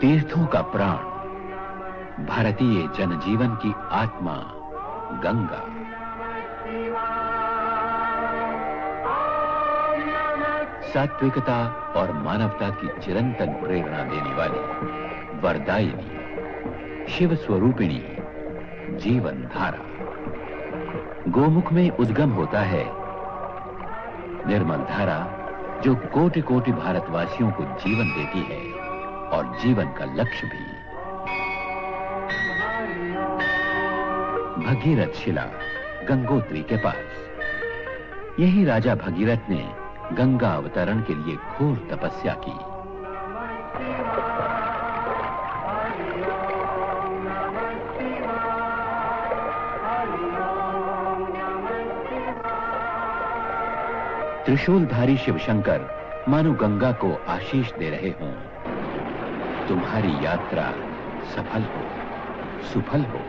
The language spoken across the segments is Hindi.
तीर्थों का प्राण, भारतीय जनजीवन की आत्मा गंगा। सात्विकता और मानवता की चिरंतन प्रेरणा देने वाली, वरदायिनी, शिव स्वरूपिणी, जीवन धारा। गोमुख में उद्गम होता है निर्मल धारा, जो कोटि कोटि भारतवासियों को जीवन देती है और जीवन का लक्ष्य भी। भगीरथ शिला, गंगोत्री के पास। यही राजा भगीरथ ने गंगा अवतरण के लिए घोर तपस्या की। त्रिशूलधारी शिवशंकर मानो गंगा को आशीष दे रहे हों, तुम्हारी यात्रा सफल हो, सुफल हो।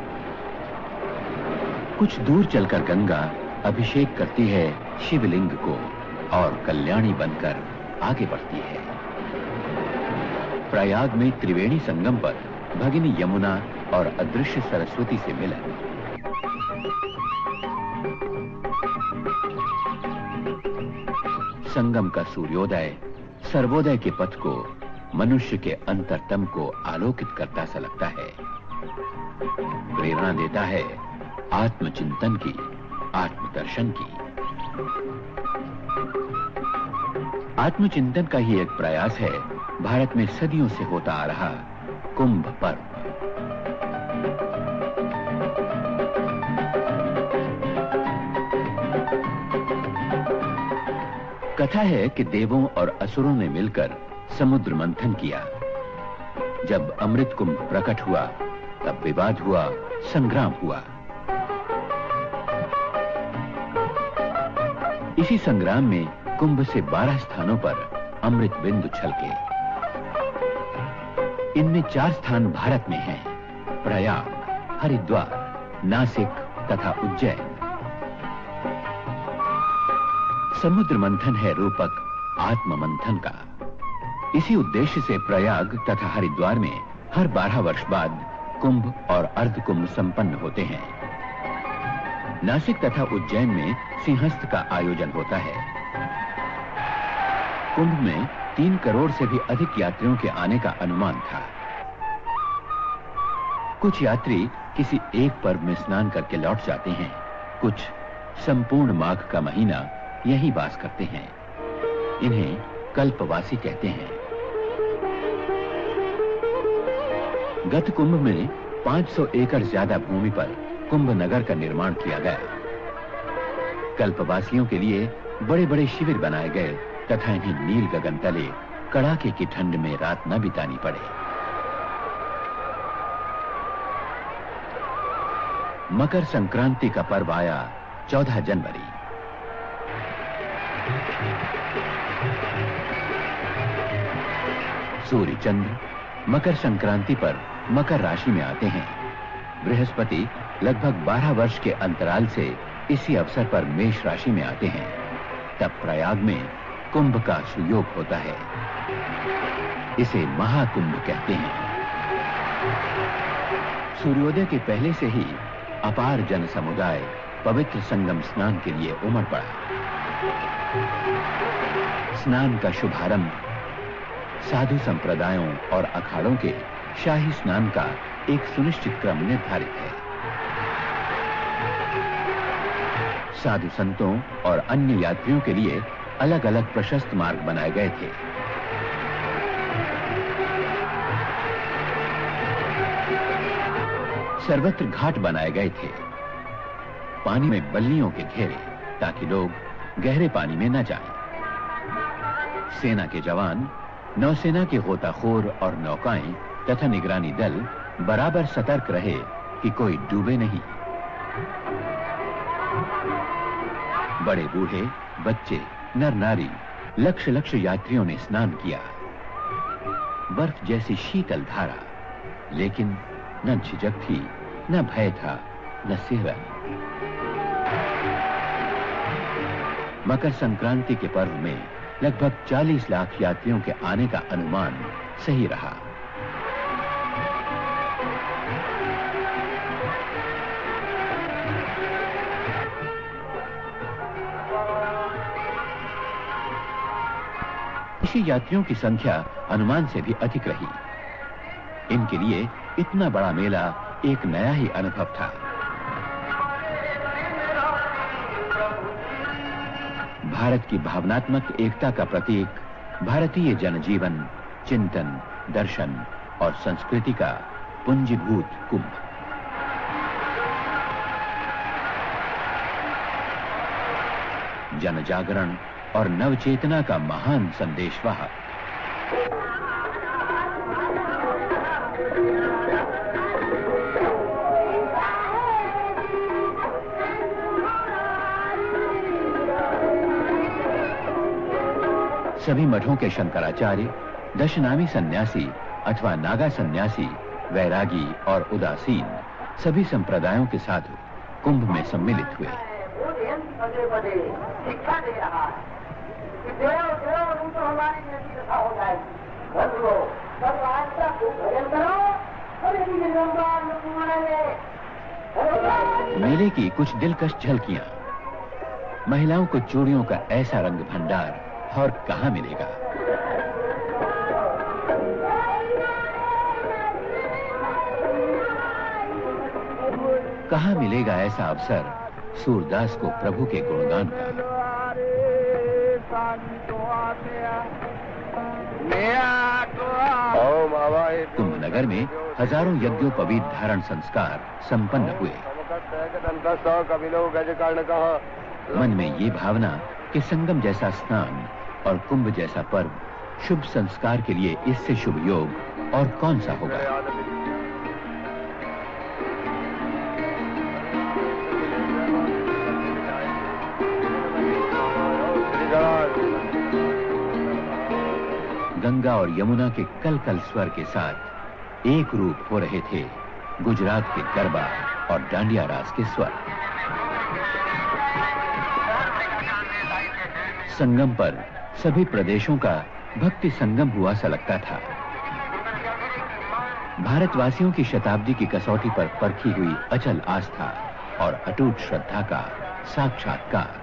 कुछ दूर चलकर गंगा अभिषेक करती है शिवलिंग को और कल्याणी बनकर आगे बढ़ती है। प्रयाग में त्रिवेणी संगम पर भगिनी यमुना और अदृश्य सरस्वती से मिलन। संगम का सूर्योदय सर्वोदय के पथ को, मनुष्य के अंतरतम को आलोकित करता सा लगता है। प्रेरणा देता है आत्मचिंतन की, आत्मदर्शन की। आत्मचिंतन का ही एक प्रयास है भारत में सदियों से होता आ रहा कुंभ पर्व। कथा है कि देवों और असुरों ने मिलकर समुद्र मंथन किया। जब अमृत कुंभ प्रकट हुआ, तब विवाद हुआ, संग्राम हुआ। इसी संग्राम में कुंभ से 12 स्थानों पर अमृत बिंदु छलके। इनमें 4 स्थान भारत में हैं: प्रयाग, हरिद्वार, नासिक तथा उज्जैन। समुद्र मंथन है रूपक आत्म मंथन का। इसी उद्देश्य से प्रयाग तथा हरिद्वार में हर 12 वर्ष बाद कुंभ और अर्ध कुंभ संपन्न होते हैं। नासिक तथा उज्जैन में सिंहस्थ का आयोजन होता है। कुंभ में 3 करोड़ से भी अधिक यात्रियों के आने का अनुमान था। कुछ यात्री किसी एक पर्व में स्नान करके लौट जाते हैं, कुछ संपूर्ण माघ का महीना यहीं वास करते हैं। इन्हें कल्पवासी कहते हैं। गत कुंभ में 500 एकड़ ज्यादा भूमि पर कुंभ नगर का निर्माण किया गया। कल्पवासियों के लिए बड़े बड़े शिविर बनाए गए तथा इन्हें नील गगन तले कड़ाके की ठंड में रात न बितानी पड़े। मकर संक्रांति का पर्व आया 14 जनवरी। सूर्य चंद्र मकर संक्रांति पर मकर राशि में आते हैं। बृहस्पति लगभग 12 वर्ष के अंतराल से इसी अवसर पर मेष राशि में आते हैं। तब प्रयाग में कुंभ का सुयोग होता है। इसे महाकुंभ कहते हैं। सूर्योदय के पहले से ही अपार जन समुदाय पवित्र संगम स्नान के लिए उमड़ पड़ा। स्नान का शुभारंभ साधु संप्रदायों और अखाड़ों के शाही स्नान का एक सुनिश्चित क्रम निर्धारित है। साधु संतों और अन्य यात्रियों के लिए अलग अलग प्रशस्त मार्ग बनाए गए थे। सर्वत्र घाट बनाए गए थे। पानी में बल्लियों के घेरे, ताकि लोग गहरे पानी में न जाएं। सेना के जवान, नौसेना के गोताखोर और नौकाएं तथा निगरानी दल बराबर सतर्क रहे कि कोई डूबे नहीं। बड़े बूढ़े, बच्चे, नर नारी, लक्ष लक्ष यात्रियों ने स्नान किया। बर्फ जैसी शीतल धारा, लेकिन न झिझक थी, न भय था, न सिहरन। मकर संक्रांति के पर्व में लगभग 40 लाख यात्रियों के आने का अनुमान सही रहा। विदेशी यात्रियों की संख्या अनुमान से भी अधिक रही। इनके लिए इतना बड़ा मेला एक नया ही अनुभव था। भारत की भावनात्मक एकता का प्रतीक, भारतीय जनजीवन, चिंतन, दर्शन और संस्कृति का पुंजीभूत कुंभ। जनजागरण और नवचेतना का महान संदेशवाहक। सभी मठों के शंकराचार्य, दशनामी सन्यासी अथवा नागा सन्यासी, वैरागी और उदासीन सभी संप्रदायों के साधु कुंभ में सम्मिलित हुए। मेले की कुछ दिलकश झलकियां। महिलाओं को चूड़ियों का ऐसा रंग भंडार और कहां मिलेगा। कहां मिलेगा ऐसा अवसर सूरदास को प्रभु के गुणगान का। कुंभ नगर में हजारों यज्ञोपवीत धारण संस्कार संपन्न हुए। मन में ये भावना कि संगम जैसा स्नान और कुंभ जैसा पर्व शुभ संस्कार के लिए इससे शुभ योग और कौन सा होगा। गंगा और यमुना के कल कल स्वर के साथ एक रूप हो रहे थे गुजरात के गरबा और डांडिया रास के स्वर। संगम पर सभी प्रदेशों का भक्ति संगम हुआ सा लगता था। भारतवासियों की शताब्दी की कसौटी पर परखी हुई अचल आस्था और अटूट श्रद्धा का साक्षात्कार।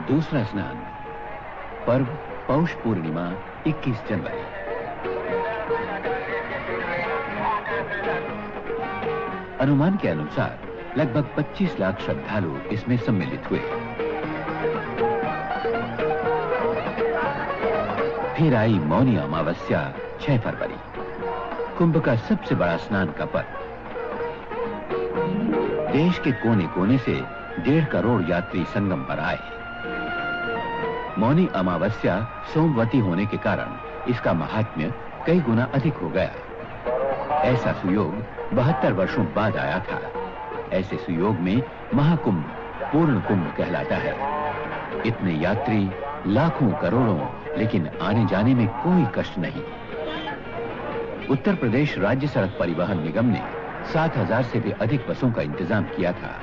दूसरा स्नान, पर्व पौष पूर्णिमा 21 जनवरी। अनुमान के अनुसार लगभग 25 लाख श्रद्धालु इसमें सम्मिलित हुए। फिर आई मौनी अमावस्या 6 फरवरी, कुंभ का सबसे बड़ा स्नान का पर्व। देश के कोने कोने से 1.5 करोड़ यात्री संगम पर आए। मौनी अमावस्या सोमवती होने के कारण इसका महात्म्य कई गुना अधिक हो गया। ऐसा सुयोग 72 वर्षों बाद आया था। ऐसे सुयोग में महाकुंभ पूर्ण कुंभ कहलाता है। इतने यात्री, लाखों करोड़ों, लेकिन आने जाने में कोई कष्ट नहीं। उत्तर प्रदेश राज्य सड़क परिवहन निगम ने 7,000 से भी अधिक बसों का इंतजाम किया था।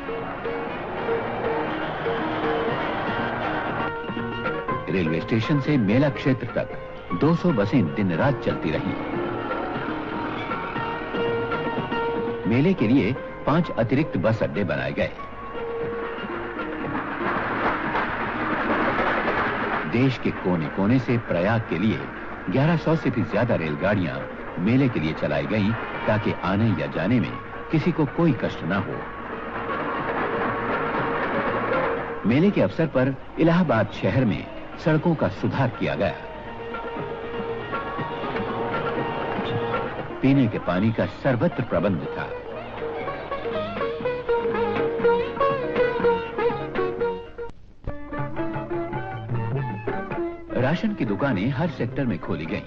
रेलवे स्टेशन से मेला क्षेत्र तक 200 बसें दिन रात चलती रही। मेले के लिए 5 अतिरिक्त बस अड्डे बनाए गए। देश के कोने कोने से प्रयाग के लिए 1100 से भी ज्यादा रेलगाड़ियां मेले के लिए चलाई गईं ताकि आने या जाने में किसी को कोई कष्ट ना हो। मेले के अवसर पर इलाहाबाद शहर में सड़कों का सुधार किया गया। पीने के पानी का सर्वत्र प्रबंध था। राशन की दुकानें हर सेक्टर में खोली गईं।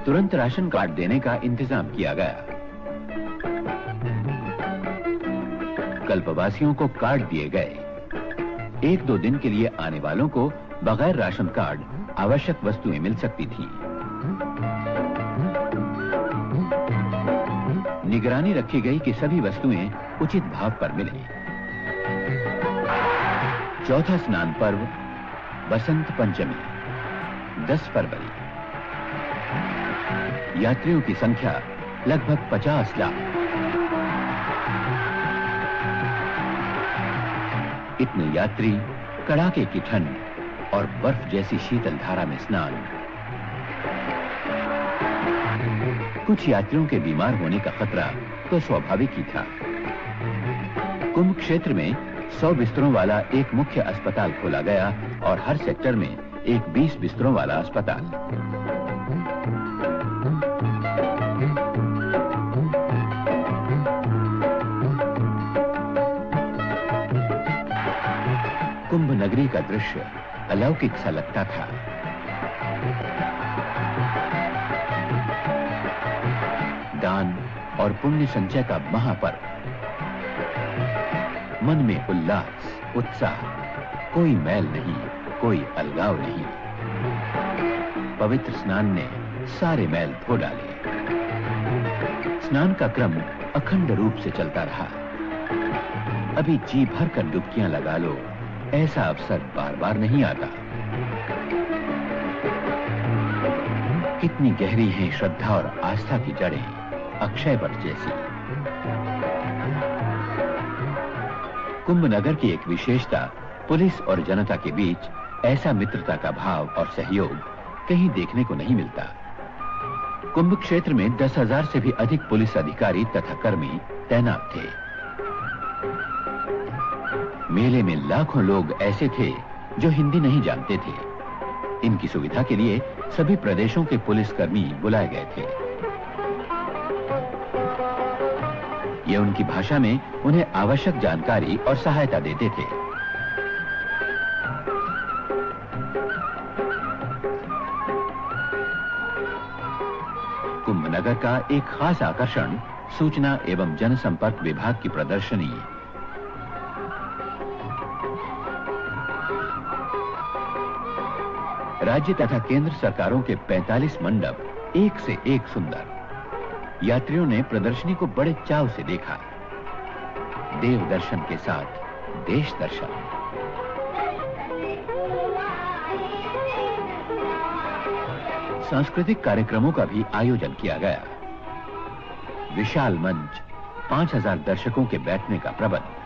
तुरंत राशन कार्ड देने का इंतजाम किया गया। कल्पवासियों को कार्ड दिए गए। 1-2 दिन के लिए आने वालों को बगैर राशन कार्ड आवश्यक वस्तुएं मिल सकती थी। निगरानी रखी गई कि सभी वस्तुएं उचित भाव पर मिले। चौथा स्नान पर्व बसंत पंचमी 10 फरवरी। यात्रियों की संख्या लगभग 50 लाख। इतने यात्री कड़ाके की ठंड और बर्फ जैसी शीतल धारा में स्नान। कुछ यात्रियों के बीमार होने का खतरा तो स्वाभाविक ही था। कुंभ क्षेत्र में 100 बिस्तरों वाला एक मुख्य अस्पताल खोला गया और हर सेक्टर में एक 20 बिस्तरों वाला अस्पताल। कुंभ नगरी का दृश्य अलौकिक सा लगता था। दान और पुण्य संचय का महापर्व। मन में उल्लास, उत्साह, कोई मैल नहीं, कोई अलगाव नहीं। पवित्र स्नान ने सारे मैल धो डाले। स्नान का क्रम अखंड रूप से चलता रहा। अभी जी भर कर डुबकियां लगा लो, ऐसा अवसर बार बार नहीं आता। कितनी गहरी हैं श्रद्धा और आस्था की जड़ें, अक्षय वट जैसी। कुंभ नगर की एक विशेषता, पुलिस और जनता के बीच ऐसा मित्रता का भाव और सहयोग कहीं देखने को नहीं मिलता। कुंभ क्षेत्र में 10,000 से भी अधिक पुलिस अधिकारी तथा कर्मी तैनात थे। मेले में लाखों लोग ऐसे थे जो हिंदी नहीं जानते थे। इनकी सुविधा के लिए सभी प्रदेशों के पुलिसकर्मी बुलाए गए थे। ये उनकी भाषा में उन्हें आवश्यक जानकारी और सहायता देते थे। कुंभ नगर का एक खास आकर्षण सूचना एवं जनसंपर्क विभाग की प्रदर्शनी। राज्य तथा केंद्र सरकारों के 45 मंडप एक से एक सुंदर। यात्रियों ने प्रदर्शनी को बड़े चाव से देखा। देव दर्शन के साथ देश दर्शन। सांस्कृतिक कार्यक्रमों का भी आयोजन किया गया। विशाल मंच, 5,000 दर्शकों के बैठने का प्रबंध।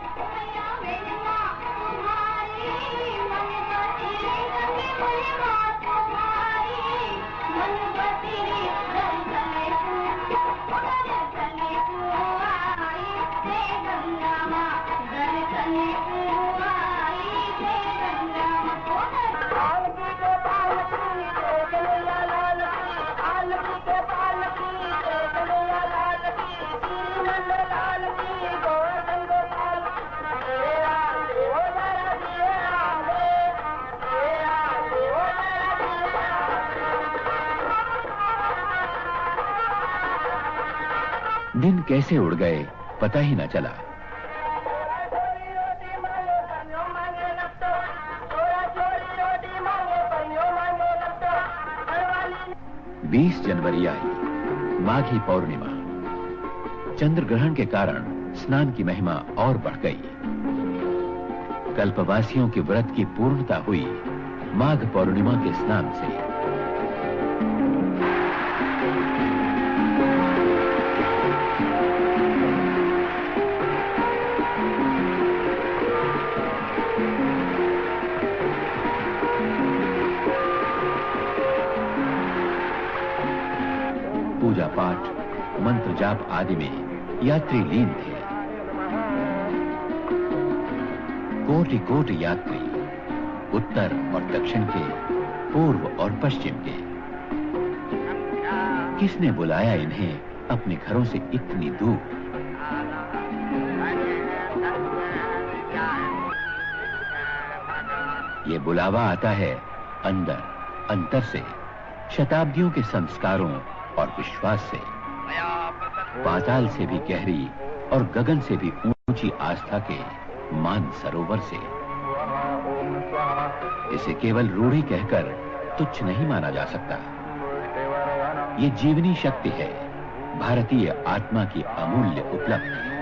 दिन कैसे उड़ गए पता ही न चला। बीस जनवरी आई, माघी पौर्णिमा। चंद्र ग्रहण के कारण स्नान की महिमा और बढ़ गई। कल्पवासियों के व्रत की पूर्णता हुई माघ पौर्णिमा के स्नान से। पूजा पाठ, मंत्र जाप आदि में यात्री लीन थे। कोटि कोटि यात्री, उत्तर और दक्षिण के, पूर्व और पश्चिम के। किसने बुलाया इन्हें अपने घरों से इतनी दूर? ये बुलावा आता है अंदर, अंतर से, शताब्दियों के संस्कारों और विश्वास से, पाताल से भी गहरी और गगन से भी ऊंची आस्था के मान सरोवर से। इसे केवल रूढ़ी कहकर तुच्छ नहीं माना जा सकता। ये जीवनी शक्ति है, भारतीय आत्मा की अमूल्य उपलब्धि।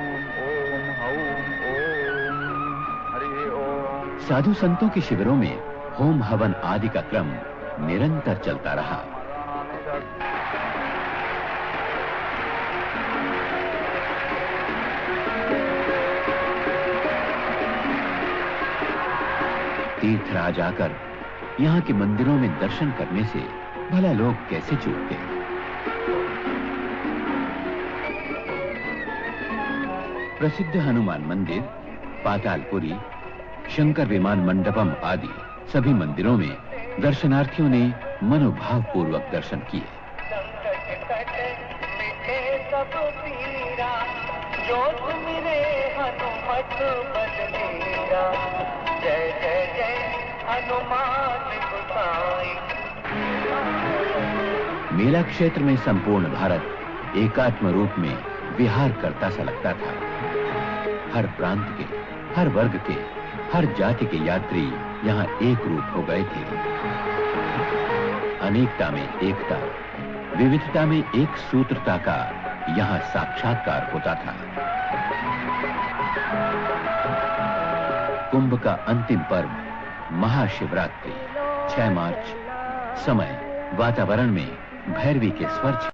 साधु संतों के शिविरों में होम हवन आदि का क्रम निरंतर चलता रहा। तीर्थराज आकर यहाँ के मंदिरों में दर्शन करने से भला लोग कैसे चूकते हैं। प्रसिद्ध हनुमान मंदिर, पातालपुरी, शंकर विमान मंडपम आदि सभी मंदिरों में दर्शनार्थियों ने मनोभाव पूर्वक दर्शन किए। मेला क्षेत्र में संपूर्ण भारत एकात्म रूप में विहार करता सा लगता था। हर प्रांत के, हर वर्ग के, हर जाति के यात्री यहाँ एक रूप हो गए थे। अनेकता में एकता, विविधता में एक सूत्रता का यहाँ साक्षात्कार होता था। कुंभ का अंतिम पर्व महाशिवरात्रि 6 मार्च। समय वातावरण में भैरवी के स्वर